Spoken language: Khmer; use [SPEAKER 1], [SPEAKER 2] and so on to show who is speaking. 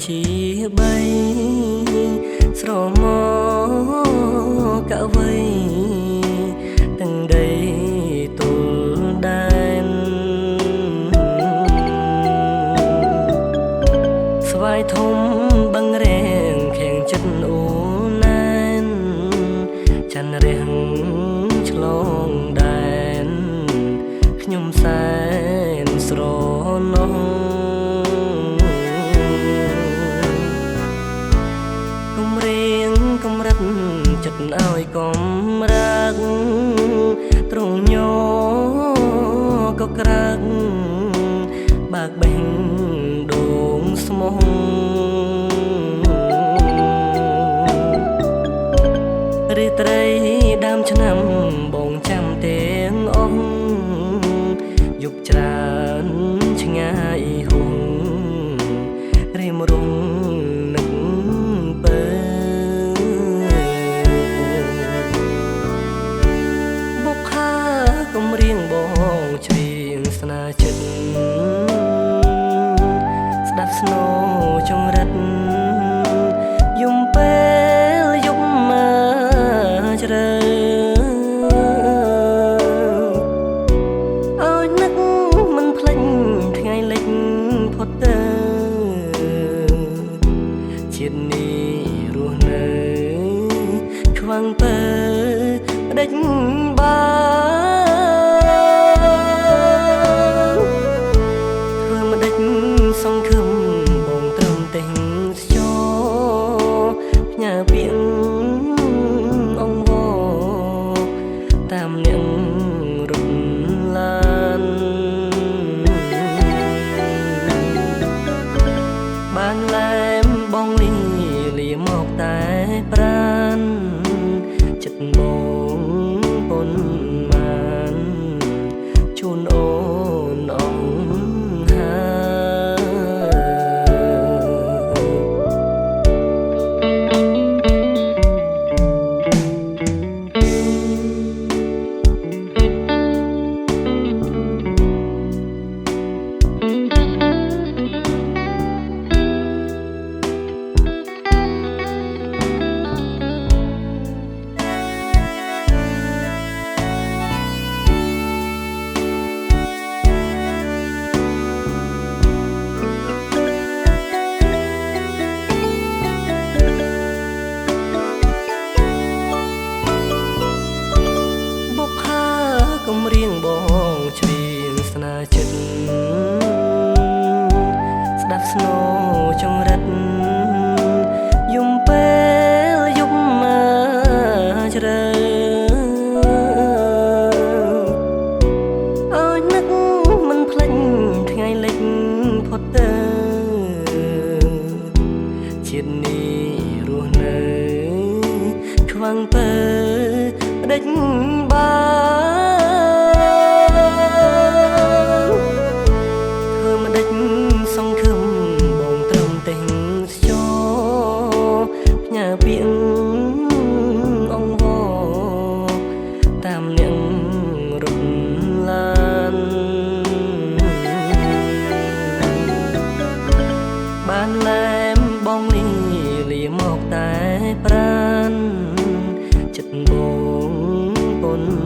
[SPEAKER 1] ជាបីស្រមកកវៃទាំងដីទុលដែនស្វាយធំបឹងរែងខៀងចិត្តអូនណែនចាន់រះឆ្លងដែនខ្ញុំសែនស្រណោះកំរិតចិត្តឲ្យកំរាក់ត្រង់ញោក៏ក្រាក់បាក់បេះដូងស្មោះរីត្រីដើមឆ្នាំបងចាំទាំងអស់យប់ច្រើនឆ្ងាយហួងរៀមរងនឹកពើកំរៀងបងច្រៀងស្នាចិត្តស្ដាប់ស្នូចង្រិតយំពេលយប់មកជ្រៅឲ្យនឹកមិនភ្លេចថ្ងៃលិចផុតទៅជាតិនេះរស់នៅខ្វាំងពើដេចបាសង្ឃឹមបងត្រឹមតែស្ចផ្ញើពាក្យអង្វរតាមអ្នករត់ឡានបានឡែមបងលាមកតែប្រានចិត្តបងប៉ុនបានជូនអូនអងកំរៀងបងច្រៀងស្នាចិត្តស្ដាប់ស្នូចង្រិតយំពេលយប់មកជ្រៅឲ្យនឹកមិនភ្លេចថ្ងៃលិចផុតទៅជាតិនេះរស់នៅខ្វាំងពើដេចបាសង្ឃឹមបងត្រឹមតែស្ចផ្ញើពាក្យអង្វរតាមអ្នករត់ឡានបានឡែមបងលាមកតែប្រានចិត្តបងប៉ុន